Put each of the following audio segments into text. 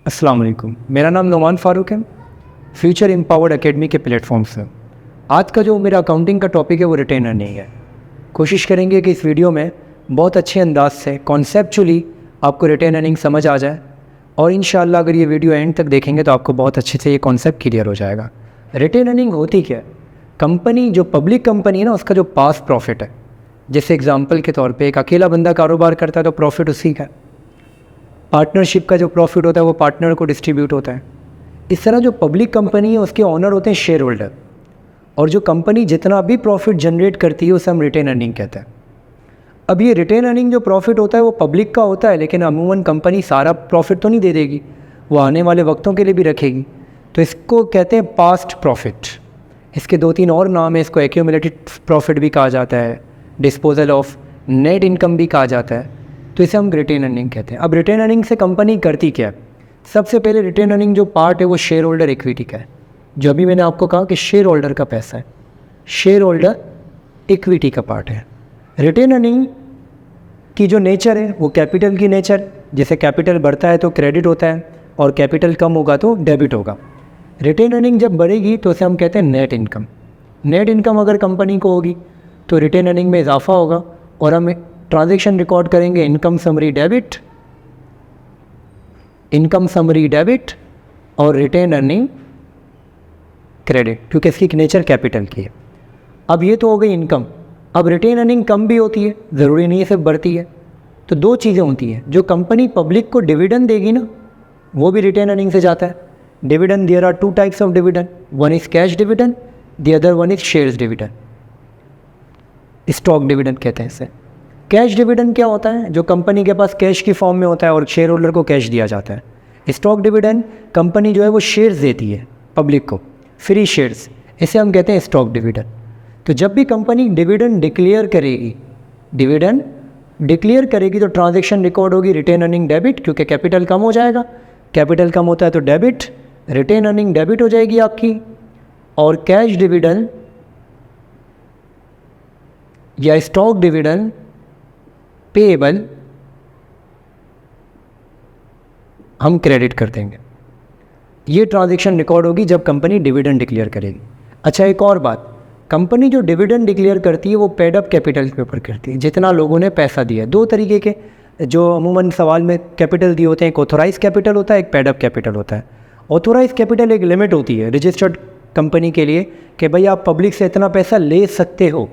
अस्सलाम वालेकुम। मेरा नाम नुमान फ़ारूक है, फ्यूचर एम्पावर्ड एकेडमी के प्लेटफॉर्म से। आज का जो मेरा अकाउंटिंग का टॉपिक है वो रिटेन अर्निंग है। कोशिश करेंगे कि इस वीडियो में बहुत अच्छे अंदाज से कॉन्सेप्चुअली आपको रिटेन अर्निंग समझ आ जाए और इंशाअल्लाह अगर ये वीडियो एंड तक देखेंगे तो आपको बहुत अच्छे से ये कॉन्सेप्ट क्लियर हो जाएगा। रिटेन अर्निंग होती क्या है? कंपनी जो पब्लिक कंपनी है ना, उसका जो पास प्रॉफिट है, जैसे एग्जाम्पल के तौर पर एक अकेला बंदा कारोबार करता है तो प्रॉफिट उसी का है। पार्टनरशिप का जो प्रॉफिट होता है वो पार्टनर को डिस्ट्रीब्यूट होता है। इस तरह जो पब्लिक कंपनी है उसके ऑनर होते हैं शेयर होल्डर, और जो कंपनी जितना भी प्रॉफिट जनरेट करती है उसे हम रिटेन अर्निंग कहते हैं। अब ये रिटेन अर्निंग जो प्रॉफिट होता है वो पब्लिक का होता है, लेकिन अमूमन कंपनी सारा प्रॉफिट तो नहीं दे देगी, वो आने वाले वक्तों के लिए भी रखेगी। तो इसको कहते हैं पास्ट प्रॉफिट। इसके दो तीन और नाम है, इसको एक्यूमुलेटेड प्रॉफिट भी कहा जाता है, डिस्पोजल ऑफ नेट इनकम भी कहा जाता है। तो इसे हम रिटेन अर्निंग कहते हैं। अब रिटेन अर्निंग से कंपनी करती क्या है? सबसे पहले रिटेन अर्निंग जो पार्ट है वो शेयर होल्डर इक्विटी का है। जो अभी मैंने आपको कहा कि शेयर होल्डर का पैसा है, शेयर होल्डर इक्विटी का पार्ट है। रिटेन अर्निंग की जो नेचर है वो कैपिटल की नेचर, जैसे कैपिटल बढ़ता है तो क्रेडिट होता है और कैपिटल कम होगा तो डेबिट होगा। रिटेन अर्निंग जब बढ़ेगी तो उसे हम कहते हैं नेट इनकम। नेट इनकम अगर कंपनी को होगी तो रिटेन अर्निंग में इजाफा होगा और हम ट्रांजैक्शन रिकॉर्ड करेंगे income summary debit, income summary debit और रिटेन अर्निंग क्रेडिट, क्योंकि इसकी नेचर कैपिटल की है। अब ये तो हो गई इनकम। अब रिटेन अर्निंग कम भी होती है, ज़रूरी नहीं है सिर्फ बढ़ती है। तो दो चीज़ें होती हैं, जो कंपनी पब्लिक को डिविडेंड देगी ना, वो भी रिटेन अर्निंग से जाता है। Dividend, there are two types of dividend, one is cash dividend, the other one is shares dividend, stock dividend कहते हैं इसे। कैश डिविडेंड क्या होता है? जो कंपनी के पास कैश की फॉर्म में होता है और शेयर होल्डर को कैश दिया जाता है। स्टॉक डिविडेंड कंपनी जो है वो शेयर्स देती है पब्लिक को, फ्री शेयर्स, इसे हम कहते हैं स्टॉक डिविडेंड। तो जब भी कंपनी डिविडेंड डिक्लेयर करेगी, डिविडेंड डिक्लेयर करेगी तो ट्रांजैक्शन रिकॉर्ड होगी रिटेन अर्निंग डेबिट, क्योंकि कैपिटल कम हो जाएगा। कैपिटल कम होता है तो डेबिट, रिटेन अर्निंग डेबिट हो जाएगी आपकी। और कैश डिविडेंड या स्टॉक डिविडेंड पेएबल हम क्रेडिट कर देंगे। ये ट्रांजैक्शन रिकॉर्ड होगी जब कंपनी डिविडेंड डिक्लेयर करेगी। अच्छा, एक और बात, कंपनी जो डिविडेंड डिक्लेयर करती है वो पेड अप कैपिटल के ऊपर करती है, जितना लोगों ने पैसा दिया है। दो तरीके के जो अमूमन सवाल में कैपिटल दिए होते हैं, एक ऑथोराइज कैपिटल होता है, एक पेड अप कैपिटल होता है। ऑथोराइज कैपिटल एक लिमिट होती है रजिस्टर्ड कंपनी के लिए कि भाई आप पब्लिक से इतना पैसा ले सकते हो।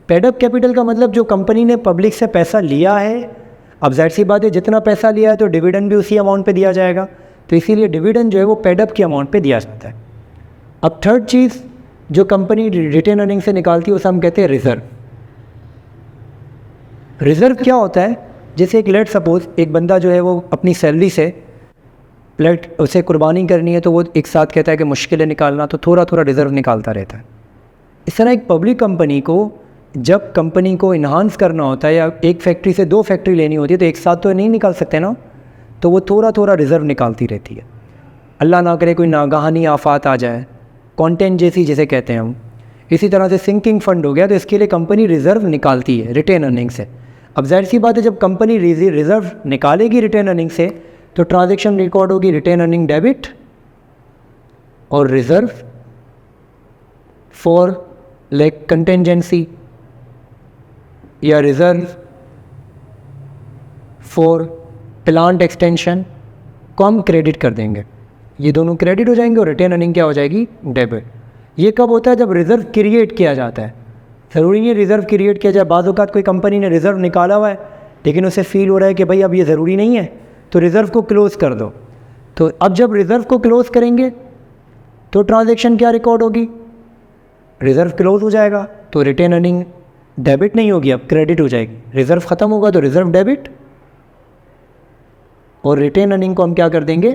पेड अप कैपिटल का मतलब जो कंपनी ने पब्लिक से पैसा लिया है, अब जाहिर सी बात है जितना पैसा लिया है तो डिविडेंड भी उसी अमाउंट पे दिया जाएगा, तो इसीलिए डिविडेंड जो है वो पेड अप की अमाउंट पे दिया जाता है। अब थर्ड चीज़ जो कंपनी रिटेन अर्निंग से निकालती है उसे हम कहते हैं रिजर्व। रिजर्व क्या होता है? जैसे एक लेट सपोज एक बंदा जो है वो अपनी सैलरी से प्लेट उसे कुर्बानी करनी है, तो वो एक साथ कहता है कि मुश्किल है निकालना, तो थोड़ा थोड़ा रिजर्व निकालता रहता है। इस तरह एक पब्लिक कंपनी को जब कंपनी को इन्हांस करना होता है या एक फैक्ट्री से दो फैक्ट्री लेनी होती है तो एक साथ तो नहीं निकाल सकते ना, तो वो थोड़ा थोड़ा रिज़र्व निकालती रहती है। अल्लाह ना करे कोई नागहानी आफात आ जाए, कॉन्टेंजेंसी जिसे कहते हैं हम, इसी तरह से सिंकिंग फंड हो गया, तो इसके लिए कंपनी रिज़र्व निकालती है रिटेन अर्निंग से। अब जाहिर सी बात है जब कंपनी रिज़र्व निकालेगी रिटेन अर्निंग से तो ट्रांजैक्शन रिकॉर्ड होगी रिटेन अर्निंग डेबिट और रिज़र्व फॉर लाइक कंटेंजेंसी या रिज़र्व फॉर प्लांट एक्सटेंशन को हम क्रेडिट कर देंगे। ये दोनों क्रेडिट हो जाएंगे और रिटेन अर्निंग क्या हो जाएगी? डेबिट। ये कब होता है? जब रिज़र्व क्रिएट किया जाता है। ज़रूरी नहीं है रिज़र्व क्रिएट किया जाए, बाज़ औक़ात कोई कंपनी ने रिज़र्व निकाला हुआ है लेकिन उसे फील हो रहा है कि भाई अब ये ज़रूरी नहीं है, तो रिज़र्व को क्लोज़ कर दो। तो अब जब रिज़र्व को क्लोज़ करेंगे तो ट्रांजैक्शन क्या रिकॉर्ड होगी? रिज़र्व क्लोज़ हो जाएगा तो रिटेन अर्निंग डेबिट नहीं होगी, अब क्रेडिट हो जाएगी। रिज़र्व ख़त्म होगा तो रिज़र्व डेबिट और रिटेन अर्निंग को हम क्या कर देंगे?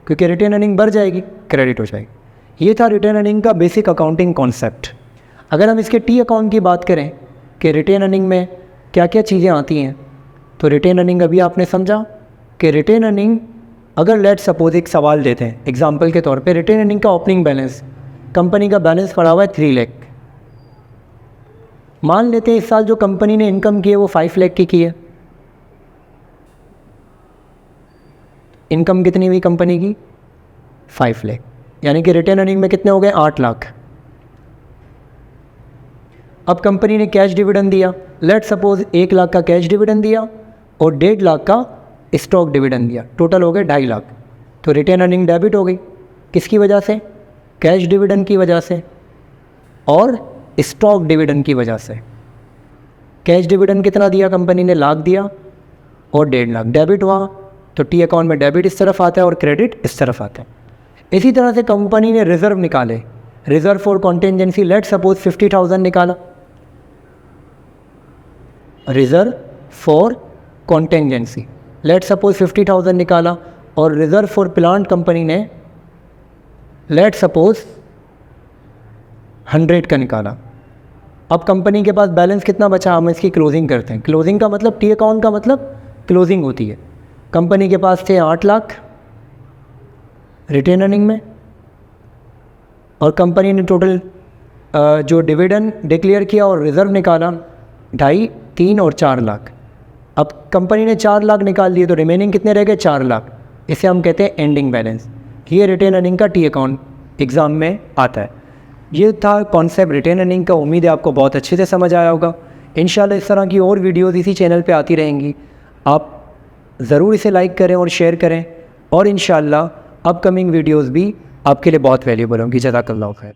क्योंकि रिटेन अर्निंग बढ़ जाएगी, क्रेडिट हो जाएगी। ये था रिटेन अर्निंग का बेसिक अकाउंटिंग कॉन्सेप्ट। अगर हम इसके टी अकाउंट की बात करें कि रिटेन अर्निंग में क्या क्या चीज़ें आती हैं, तो रिटेन अर्निंग अभी आपने समझा कि रिटेन अर्निंग, अगर लेट सपोज एक सवाल देते हैं एग्जाम्पल के तौर पे, रिटेन अर्निंग का ओपनिंग बैलेंस, कंपनी का बैलेंस पड़ा हुआ है 3 लाख। मान लेते हैं इस साल जो कंपनी ने इनकम की है वो 5 लाख की है। इनकम कितनी हुई कंपनी की 5 लाख, यानी कि रिटेन अर्निंग में कितने हो गए 8 लाख। अब कंपनी ने कैश डिविडेंड दिया, लेट सपोज 1 लाख का कैश डिविडेंड दिया और 1.5 लाख का स्टॉक डिविडेंड दिया, टोटल हो गए 2.5 लाख। तो रिटेन अर्निंग डेबिट हो गई, किसकी वजह से, कैश डिविडेंड की वजह से और स्टॉक डिविडेंड की वजह से। कैश डिविडेंड कितना दिया कंपनी ने, लाख दिया और 1.5 लाख डेबिट हुआ, तो टी अकाउंट में डेबिट इस तरफ आता है और क्रेडिट इस तरफ आता है। इसी तरह से कंपनी ने रिजर्व निकाले, रिजर्व फॉर कॉन्टेंजेंसी, लेट सपोज 50,000 निकाला, रिजर्व फॉर कॉन्टेंजेंसी लेट सपोज 50,000 निकाला, और रिजर्व फॉर प्लांट कंपनी ने लेट सपोज 100 का निकाला। अब कंपनी के पास बैलेंस कितना बचा, हम इसकी क्लोजिंग करते हैं। क्लोजिंग का मतलब, टी अकाउंट का मतलब क्लोजिंग होती है। कंपनी के पास थे 8 लाख रिटेन अर्निंग में, और कंपनी ने टोटल जो डिविडेंड डिक्लेयर किया और रिज़र्व निकाला 2.5, 3 और 4 लाख। अब कंपनी ने 4 लाख निकाल दिए तो रिमेनिंग कितने रह गए 4 लाख। इसे हम कहते हैं एंडिंग बैलेंस। ये रिटेन अर्निंग का टी अकाउंट एग्ज़ाम में आता है। ये था कॉन्सेप्ट रिटेन अर्निंग का। उम्मीद है आपको बहुत अच्छे से समझ आया होगा। इंशाल्लाह इस तरह की और वीडियोज़ इसी चैनल पे आती रहेंगी। आप ज़रूर इसे लाइक करें और शेयर करें, और इंशाल्लाह अपकमिंग वीडियोज़ भी आपके लिए बहुत वैल्यूबल होंगी। जज़ाकल्लाह खैर।